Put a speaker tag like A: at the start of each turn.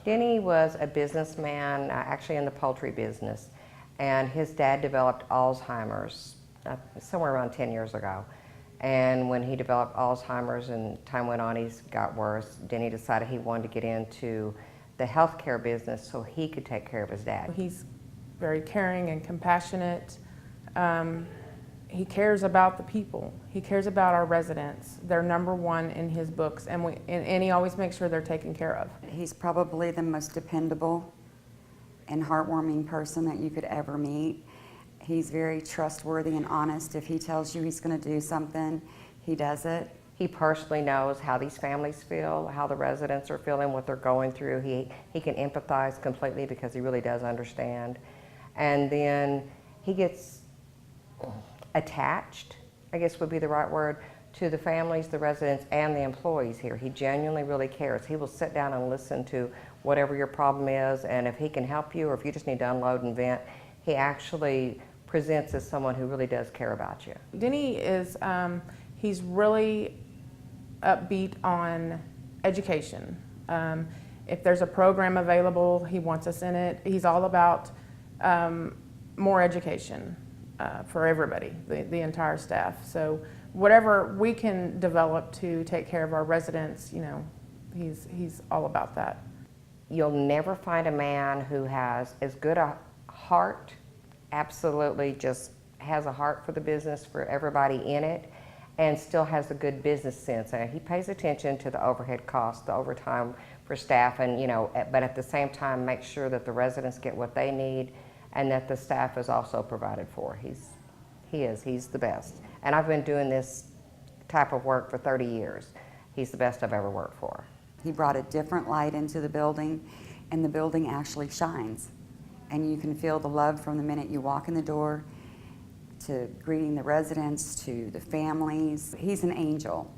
A: Denny was a businessman, actually in the poultry business, and his dad developed Alzheimer's somewhere around 10 years ago. And when he developed Alzheimer's and time went on, he got worse, Denny decided he wanted to get into the healthcare business so he could take care of his dad.
B: He's very caring and compassionate. He cares about the people. He cares about our residents. They're number one in his books, and he always makes sure they're taken care of.
C: He's probably the most dependable and heartwarming person that you could ever meet. He's very trustworthy and honest. If he tells you he's going to do something, he does it.
A: He personally knows how these families feel, how the residents are feeling, what they're going through. He can empathize completely because he really does understand. And then he gets attached, I guess would be the right word, to the families, the residents, and the employees here. He genuinely really cares. He will sit down and listen to whatever your problem is, and if he can help you or if you just need to unload and vent, he actually presents as someone who really does care about you.
B: Denny is, he's really upbeat on education. If there's a program available, he wants us in it. He's all about more education for everybody, the entire staff. So whatever we can develop to take care of our residents, you know, he's all about that.
A: You'll never find a man who has as good a heart, absolutely just has a heart for the business, for everybody in it, and still has a good business sense. And he pays attention to the overhead costs, the overtime for staff, and but at the same time makes sure that the residents get what they need and that the staff is also provided for. He's the best. And I've been doing this type of work for 30 years. He's the best I've ever worked for.
C: He brought a different light into the building, and the building actually shines. And you can feel the love from the minute you walk in the door to greeting the residents, to the families. He's an angel.